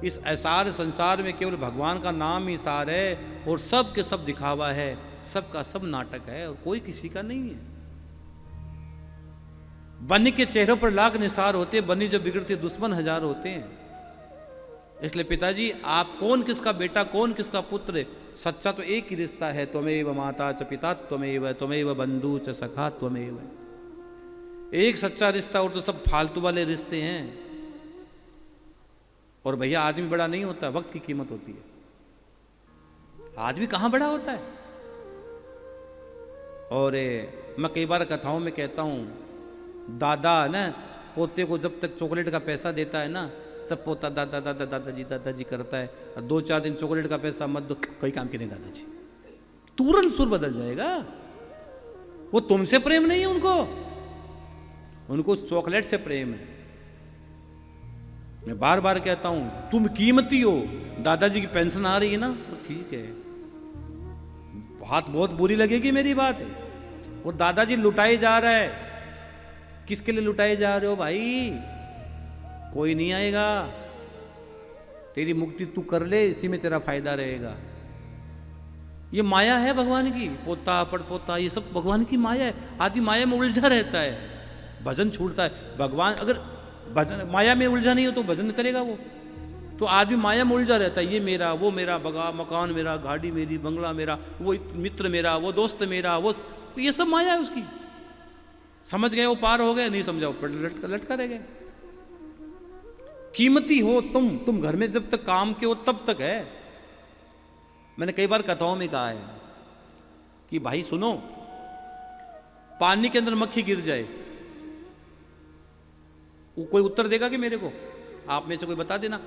इस ऐसार संसार में केवल भगवान का नाम ही सार है और सब के सब दिखावा है, सबका सब नाटक है और कोई किसी का नहीं है। बन्नी के चेहरों पर लाख निसार होते हैं, बन्नी जो बिगड़ती दुश्मन हजार होते हैं। इसलिए पिताजी आप कौन किसका बेटा कौन किसका पुत्र, सच्चा तो एक ही रिश्ता है, त्वमेव माता च पिता त्वमेव बंधु च सखा त्वमेव। एक सच्चा रिश्ता और तो सब फालतू वाले रिश्ते हैं। और भैया आदमी बड़ा नहीं होता, वक्त की कीमत होती है। आदमी कहां बड़ा होता है। और मैं कई बार कथाओं में कहता हूं, दादा ना पोते को जब तक चॉकलेट का पैसा देता है ना, तब पोता दादा दादा दादाजी करता है। और 2-4 दिन चॉकलेट का पैसा मत दो, कोई काम के नहीं दादाजी, तुरंत सुर बदल जाएगा। वो तुमसे प्रेम नहीं है उनको चॉकलेट से प्रेम है। मैं बार बार कहता हूं तुम कीमती हो। दादाजी की पेंशन आ रही है ना, तो ठीक है, बात बहुत बुरी लगेगी मेरी बात है। और दादाजी लुटाए जा रहा है, किसके लिए लुटाए जा रहे हो भाई? कोई नहीं आएगा, तेरी मुक्ति तू कर ले, इसी में तेरा फायदा रहेगा। ये माया है भगवान की, पोता पड़पोता ये सब भगवान की माया है। आदमी माया में उलझा रहता है, भजन छूटता है। भगवान अगर भजन माया में उलझा नहीं हो तो भजन करेगा वो? तो आदमी माया में उलझा रहता है, ये मेरा वो मेरा, मकान मेरा, गाड़ी मेरी, बंगला मेरा, वो मित्र मेरा, वो दोस्त मेरा, वो ये सब माया है उसकी। समझ गए वो पार हो गए, नहीं समझा वो लटका रह गए। कीमती हो तुम घर में जब तक काम के हो तब तक है। मैंने कई बार कथाओं में कहा है कि भाई सुनो, पानी के अंदर मक्खी गिर जाए, वो कोई उत्तर देगा कि मेरे को? आप में से कोई बता देना।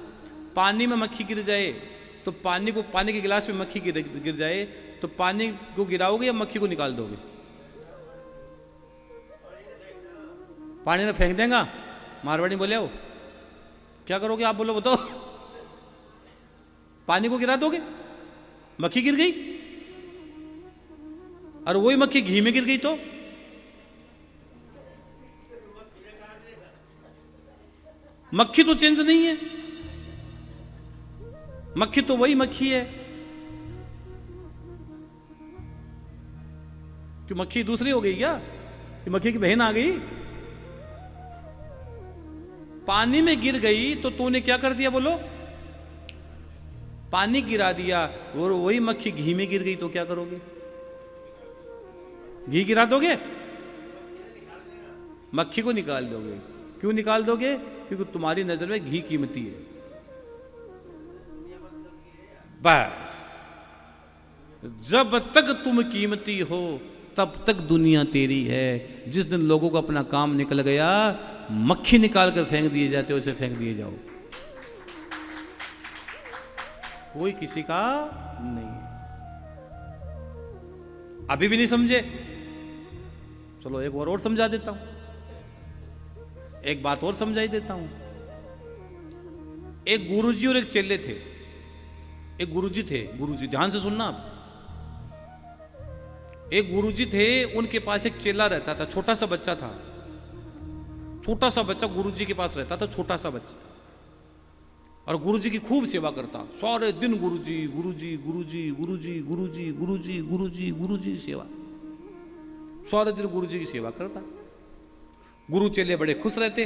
पानी में मक्खी गिर जाए तो पानी के गिलास में मक्खी गिर जाए तो पानी को गिराओगे या मक्खी को निकाल दोगे? पानी में फेंक देगा। मारवाड़ी बोले हो, क्या करोगे आप? बोलो बताओ। पानी को गिरा दोगे, मक्खी गिर गई, और वही मक्खी घी में गिर गई तो मक्खी तो चेंज नहीं है, मक्खी तो वही मक्खी है। कि मक्खी दूसरी हो गई क्या? कि मक्खी की बहन आ गई? पानी में गिर गई तो तूने क्या कर दिया? बोलो, पानी गिरा दिया, और वही मक्खी घी में गिर गई तो क्या करोगे? घी गिरा दोगे? मक्खी को निकाल दोगे। क्यों निकाल दोगे? क्योंकि तुम्हारी नजर में घी कीमती है। बस जब तक तुम कीमती हो तब तक दुनिया तेरी है। जिस दिन लोगों को अपना काम निकल गया, मक्खी निकाल कर फेंक दिए जाते हो, उसे फेंक दिए जाओ, कोई किसी का नहीं है। अभी भी नहीं समझे? चलो एक और समझा देता हूं, एक बात और समझाई देता हूं। एक गुरुजी और एक चेले थे। एक गुरुजी थे, गुरुजी ध्यान से सुनना आप। एक गुरुजी थे, उनके पास एक चेला रहता था, छोटा सा बच्चा था। छोटा सा बच्चा गुरुजी के पास रहता था, छोटा सा बच्चा था, और गुरुजी की खूब सेवा करता। सारे दिन गुरुजी गुरुजी गुरुजी गुरुजी गुरुजी गुरुजी गुरुजी गुरुजी सेवा, सारे दिन गुरुजी की सेवा करता। गुरु चेले बड़े खुश रहते।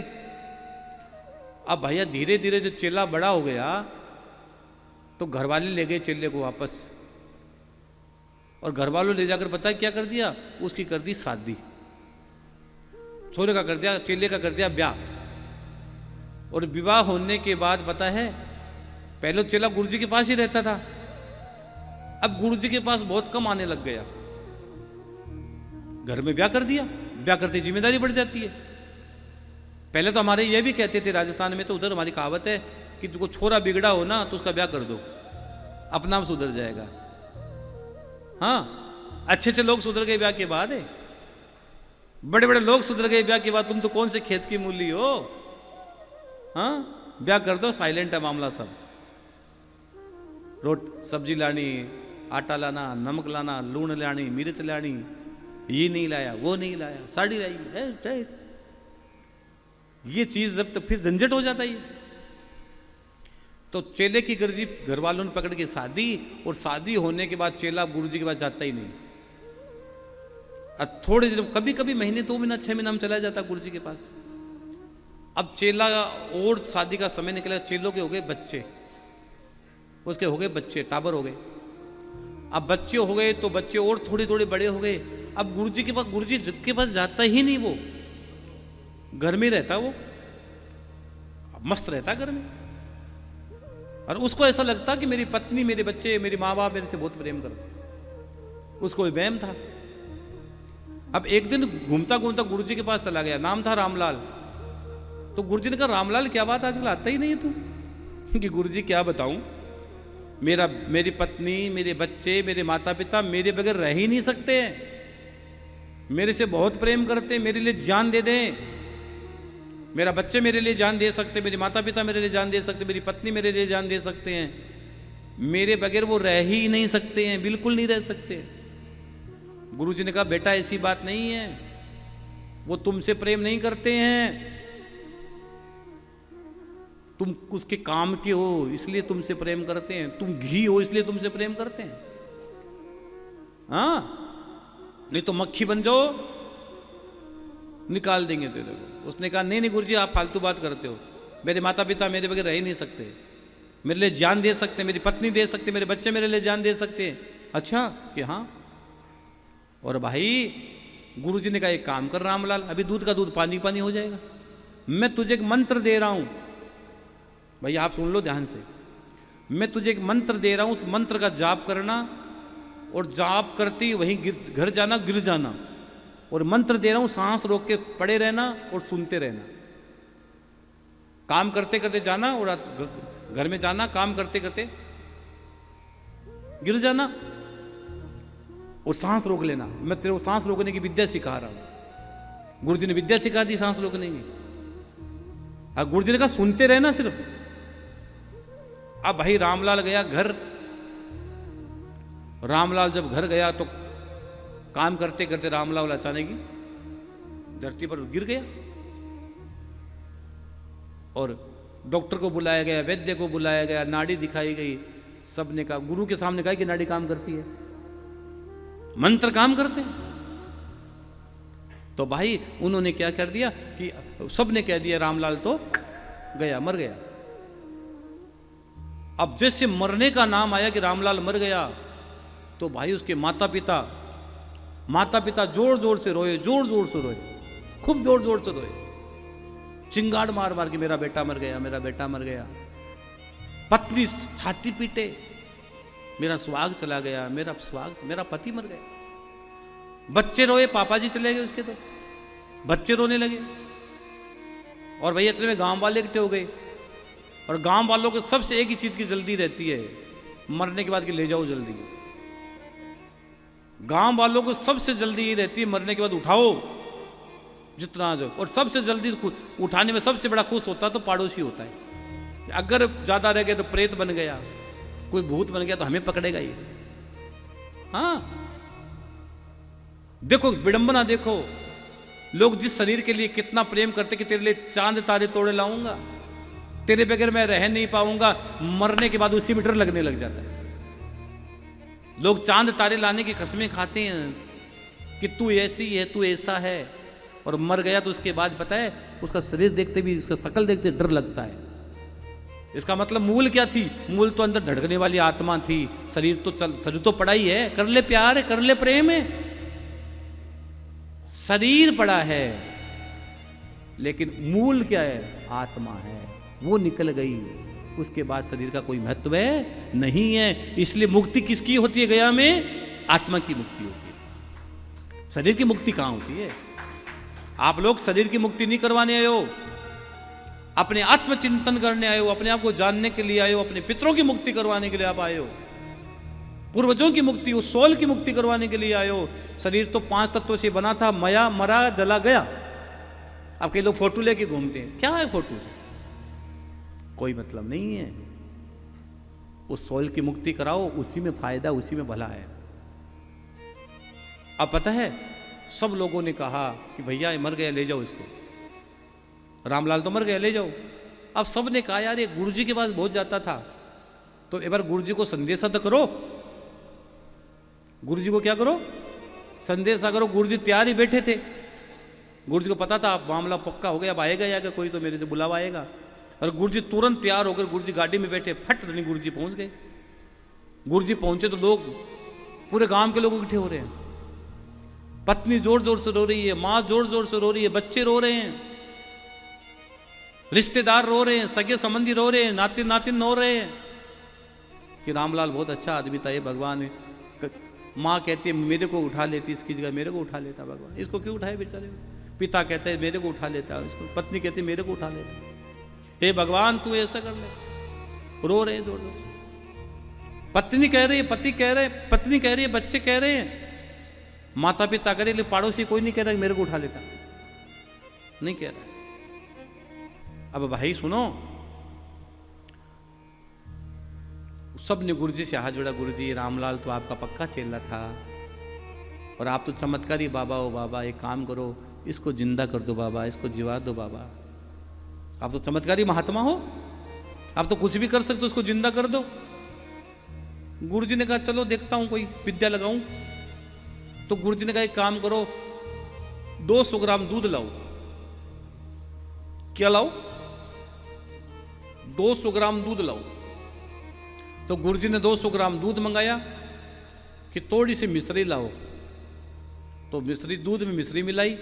अब भैया धीरे धीरे जब चेला बड़ा हो गया तो घर वाले ले गए चेले को वापस, और घर वालों ले जाकर पता है क्या कर दिया? उसकी कर दी शादी। छोरे का कर दिया, चेले का कर दिया ब्याह। और विवाह होने के बाद पता है, पहले चेला गुरुजी के पास ही रहता था, अब गुरुजी के पास बहुत कम आने लग गया। घर में ब्याह कर दिया, ब्याह करते जिम्मेदारी बढ़ जाती है। पहले तो हमारे ये भी कहते थे राजस्थान में, तो उधर हमारी कहावत है कि तुमको छोरा बिगड़ा हो ना तो उसका ब्याह कर दो, अपना आप सुधर जाएगा। हाँ, अच्छे अच्छे लोग सुधर गए ब्याह के बाद है, बड़े बड़े लोग सुधर गए ब्याह के बाद। तुम तो कौन से खेत की मूली हो? हाँ, ब्याह कर दो, साइलेंट है मामला सब। सब्जी लानी, आटा लाना, नमक लाना, लूण लानी, मिर्च लानी, ये नहीं लाया, वो नहीं लाया, साड़ी लाई, ये चीज जब तक फिर झंझट हो जाता है। तो चेले की गर्जी घर वालों ने पकड़ के शादी, और शादी होने के बाद चेला गुरु जी के पास जाता ही नहीं। अब थोड़े दिन, कभी कभी महीने, 2 महीना, 6 महीना में चला जाता गुरु जी के पास। अब चेला, और शादी का समय निकला, चेलों के हो गए बच्चे, उसके हो गए बच्चे, टाबर हो गए। अब बच्चे हो गए तो बच्चे और थोड़े थोड़े बड़े हो गए। अब गुरु जी के पास जाता ही नहीं, वो घर में रहता, वो मस्त रहता घर में। और उसको ऐसा लगता कि मेरी पत्नी, मेरे बच्चे, मेरे माँ बाप मेरे से बहुत प्रेम करते। उसको वहम था। अब एक दिन घूमता घूमता गुरु जी के पास चला गया, नाम था रामलाल। तो गुरु जी ने कहा, रामलाल क्या बात, आजकल आता ही नहीं है तू? कि गुरु जी क्या बताऊं, मेरी पत्नी, मेरे बच्चे, मेरे माता पिता मेरे बगैर रह ही नहीं सकते हैं। मेरे से बहुत प्रेम करते हैं, मेरे लिए जान दे दें। मेरा बच्चे मेरे लिए जान दे सकते, मेरे माता पिता मेरे लिए जान दे सकते, मेरी पत्नी मेरे लिए जान दे सकते हैं। मेरे बगैर वो रह ही नहीं सकते हैं, बिल्कुल नहीं रह सकते। गुरु जी ने कहा, बेटा ऐसी बात नहीं है, वो तुमसे प्रेम नहीं करते हैं, तुम उसके काम के हो इसलिए तुमसे प्रेम करते हैं, तुम घी हो इसलिए तुमसे प्रेम करते हैं। हाँ, नहीं तो मक्खी बन जाओ, निकाल देंगे तेरे को। उसने कहा, नहीं नहीं गुरु जी, आप फालतू बात करते हो, मेरे माता पिता मेरे बगैर रह ही नहीं सकते, मेरे लिए जान दे सकते, मेरी पत्नी दे सकते, मेरे बच्चे मेरे लिए जान दे सकते हैं। अच्छा कि हाँ। और भाई गुरु जी ने कहा, एक काम कर रामलाल, अभी दूध का दूध पानी पानी हो जाएगा। मैं तुझे एक मंत्र दे रहा हूं, भाई आप सुन लो ध्यान से। मैं तुझे एक मंत्र दे रहा हूं, उस मंत्र का जाप करना, और जाप करती वहीं घर जाना, गिर जाना। और मंत्र दे रहा हूं, सांस रोक के पड़े रहना और सुनते रहना। काम करते करते जाना, और घर में जाना, काम करते करते गिर जाना और सांस रोक लेना। मैं तेरे को सांस रोकने की विद्या सिखा रहा हूं। गुरु जी ने विद्या सिखा दी सांस रोकने की। और गुरु जी ने कहा, सुनते रहना सिर्फ। अब भाई रामलाल गया घर। रामलाल जब घर गया तो काम करते करते रामलाल अचानक ही धरती पर गिर गया। और डॉक्टर को बुलाया गया, वैद्य को बुलाया गया, नाड़ी दिखाई गई। सबने कहा, गुरु के सामने कहा कि नाड़ी काम करती है, मंत्र काम करते हैं। तो भाई उन्होंने क्या कर दिया कि सबने कह दिया रामलाल तो गया, मर गया। अब जैसे मरने का नाम आया कि रामलाल मर गया, तो भाई उसके माता पिता जोर जोर से रोए, जोर जोर से रोए, खूब जोर जोर से रोए, चिंगाड़ मार मार के मेरा बेटा मर गया, मेरा बेटा मर गया। पत्नी छाती पीटे, मेरा सुहाग चला गया, मेरा पति मर गया। बच्चे रोए, पापा जी चले गए उसके, तो बच्चे रोने लगे। और भैया इतने में गांव वाले इकट्ठे हो गए। और गांव वालों को सबसे एक ही चीज की जल्दी रहती है, मरने के बाद कि ले जाओ जल्दी। गांव वालों को सबसे जल्दी ये रहती है, मरने के बाद उठाओ जितना आ जाओ। और सबसे जल्दी उठाने में सबसे बड़ा खुश होता तो पड़ोसी होता है। अगर ज्यादा रह गए तो प्रेत बन गया, कोई भूत बन गया तो हमें पकड़ेगा ये। हाँ, देखो विडंबना, देखो लोग जिस शरीर के लिए कितना प्रेम करते कि तेरे लिए चांद तारे तोड़े लाऊंगा, तेरे बगैर मैं रह नहीं पाऊंगा, मरने के बाद उसी में डर लगने लग जाता है। लोग चांद तारे लाने की कसमें खाते हैं कि तू ऐसी है, तू ऐसा है, और मर गया तो उसके बाद पता है उसका शरीर देखते भी, उसका शकल देखते डर लगता है। इसका मतलब मूल क्या थी? मूल तो अंदर धड़कने वाली आत्मा थी। शरीर तो पड़ा ही है, कर ले प्यार है, कर ले प्रेम है, शरीर पड़ा है, लेकिन मूल क्या है? आत्मा है। वो निकल गई, उसके बाद शरीर का कोई महत्व नहीं है। इसलिए मुक्ति किसकी होती है गया में? आत्मा की मुक्ति होती है। शरीर की मुक्ति कहां होती है? आप लोग शरीर की मुक्ति नहीं करवाने आए हो, अपने आत्मचिंतन करने आए हो, अपने आप को जानने के लिए आए हो, अपने पितरों की मुक्ति करवाने के लिए आप आए हो, पूर्वजों की मुक्ति, उस सोल की मुक्ति करवाने के लिए आए हो। शरीर तो 5 तत्वों से बना था, मया, मरा, जला, गया। अब कई लोग फोटो लेके घूमते हैं, क्या है फोटो से? कोई मतलब नहीं है। उस सोल की मुक्ति कराओ, उसी में फायदा, उसी में भला है। अब पता है सब लोगों ने कहा कि भैया ये मर गया, ले जाओ इसको। रामलाल तो मर गया, ले जाओ। अब सबने कहा यार ये गुरुजी के पास बहुत जाता था, तो एक बार गुरुजी को संदेशा तो करो, गुरुजी को क्या करो, संदेशा करो। गुरुजी तैयार ही बैठे थे, गुरुजी को पता था अब मामला पक्का हो गया, अब आएगा या कोई तो मेरे से बुलावा आएगा। और गुरुजी तुरंत तैयार होकर गुरुजी गाड़ी में बैठे, फट नहीं गुरुजी पहुंच गए। गुरुजी पहुंचे तो लोग, पूरे गांव के लोग इकट्ठे हो रहे हैं, पत्नी जोर जोर से रो रही है, माँ जोर जोर से रो रही है, बच्चे रो रहे हैं, रिश्तेदार रो रहे हैं, सगे संबंधी रो रहे हैं, नातिन नातिन रो रहे हैं कि रामलाल बहुत अच्छा आदमी था, ये भगवान है। माँ कहती है मेरे को उठा लेती, इसकी जगह मेरे को उठा लेता भगवान, इसको क्यों उठाए बेचारे। पिता कहते हैं मेरे को उठा लेता, इसको पत्नी कहती है मेरे को उठा लेता, हे भगवान तू ऐसा कर ले। रो रहे हैं जोर जोर से, पत्नी कह रही है, पति कह रहे हैं, पत्नी कह रही है, बच्चे कह रहे हैं, माता पिता कह रहे, पड़ोसी कोई नहीं कह रहा मेरे को उठा लेता, नहीं कह रहा। अब भाई सुनो, सब ने गुरुजी से हाथ जोड़ा, गुरुजी रामलाल तो आपका पक्का चेला था और आप तो चमत्कारी बाबा हो बाबा, एक काम करो इसको जिंदा कर दो बाबा, इसको जिवा दो बाबा, आप तो चमत्कारी महात्मा हो, आप तो कुछ भी कर सकते हो, उसको जिंदा कर दो। गुरुजी ने कहा चलो देखता हूं कोई विद्या लगाऊं। तो गुरुजी ने कहा एक काम करो, 200 ग्राम दूध लाओ। क्या लाओ? 200 ग्राम दूध लाओ। तो गुरुजी ने 200 ग्राम दूध मंगाया कि थोड़ी सी मिश्री लाओ। तो मिश्री, दूध में मिश्री मिलाई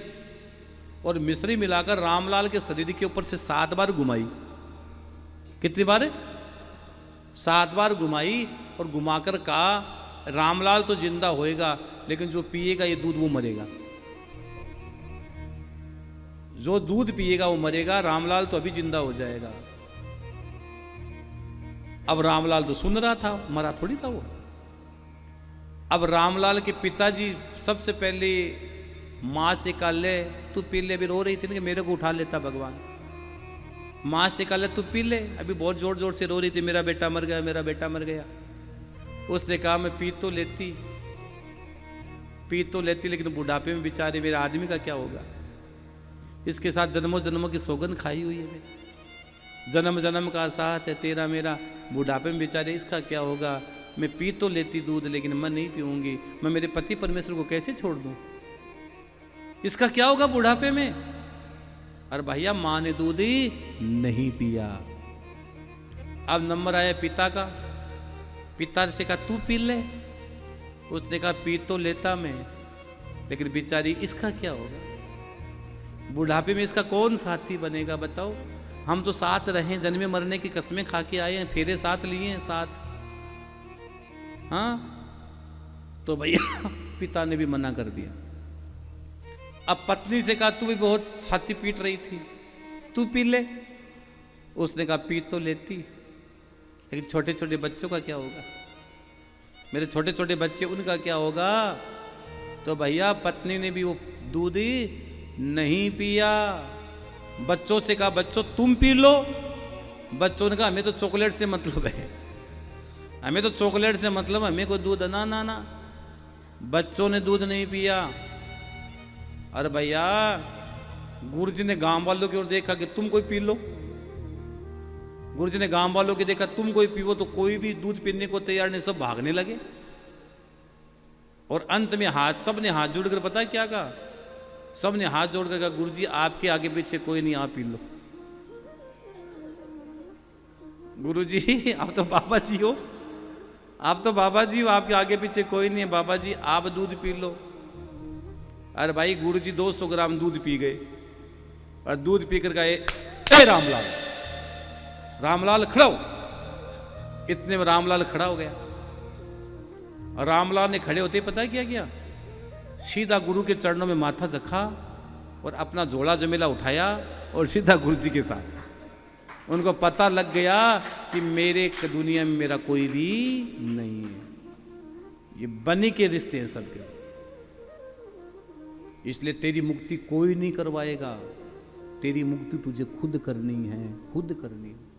और मिश्री मिलाकर रामलाल के शरीर के ऊपर से 7 बार घुमाई। कितनी बार? 7 बार घुमाई और घुमाकर कहा रामलाल तो जिंदा होएगा, लेकिन जो पिएगा ये दूध वो मरेगा, जो दूध पिएगा वो मरेगा, रामलाल तो अभी जिंदा हो जाएगा। अब रामलाल तो सुन रहा था, मरा थोड़ी था वो। अब रामलाल के पिताजी सबसे पहले माँ से कहा ले तू पी ले, अभी रो रही थी ना कि मेरे को उठा लेता भगवान। माँ से कहा ले तू पी ले, अभी बहुत जोर जोर से रो रही थी मेरा बेटा मर गया, मेरा बेटा मर गया। उसने कहा मैं पी तो लेती, लेकिन बुढ़ापे में बेचारे मेरे आदमी का क्या होगा, इसके साथ जन्मों जन्मों की सौगंध खाई हुई है, जन्म जन्म का साथ है तेरा मेरा, बुढ़ापे में बेचारे इसका क्या होगा। मैं पी तो लेती दूध, लेकिन मैं नहीं पीऊंगी, मैं मेरे पति परमेश्वर को कैसे छोड़ दूं, इसका क्या होगा बुढ़ापे में। और भैया मां ने दूध ही नहीं पिया। अब नंबर आया पिता का, पिता से कहा तू पी ले, उसने कहा पी तो लेता मैं, लेकिन बेचारी इसका क्या होगा, बुढ़ापे में इसका कौन साथी बनेगा बताओ। हम तो साथ रहे, जन्मे मरने की कसमें खा के आए हैं, फेरे साथ लिए हैं साथ, हाँ। तो भैया पिता ने भी मना कर दिया। अब पत्नी से कहा तू भी बहुत छाती पीट रही थी, तू पी ले, उसने कहा पी तो लेती, लेकिन छोटे छोटे बच्चों का क्या होगा, मेरे छोटे छोटे बच्चे उनका क्या होगा। तो भैया पत्नी ने भी वो दूध ही नहीं पिया। बच्चों से कहा बच्चों तुम पी लो, बच्चों ने कहा हमें तो चॉकलेट से मतलब है, हमें तो चॉकलेट से मतलब, हमें कोई दूध ना ना ना। बच्चों ने दूध नहीं पिया। अरे भैया गुरुजी ने गांव वालों की ओर देखा कि तुम कोई पी लो, गुरुजी ने गांव वालों की देखा तुम कोई पीवो, तो कोई भी दूध पीने को तैयार नहीं, सब भागने लगे। और अंत में सबने हाथ जोड़कर पता है क्या कहा, सबने हाथ जोड़कर कहा गुरुजी आपके आगे पीछे कोई नहीं, आप पी लो। गुरुजी आप तो बाबा जी हो, आप तो बाबा जी हो, आपके आगे पीछे कोई नहीं है, बाबा जी आप दूध पी लो। अरे भाई गुरुजी 200 ग्राम दूध पी गए और दूध पीकर गए, ए रामलाल, रामलाल खड़ा हो। इतने में रामलाल खड़ा हो गया और रामलाल ने खड़े होते ही पता है क्या किया, सीधा गुरु के चरणों में माथा रखा और अपना झोला जमेला उठाया और सीधा गुरुजी के साथ। उनको पता लग गया कि मेरे दुनिया में मेरा कोई भी नहीं है, ये बनी के रिश्ते हैं सबके साथ, इसलिए तेरी मुक्ति कोई नहीं करवाएगा, तेरी मुक्ति तुझे खुद करनी है, खुद करनी है।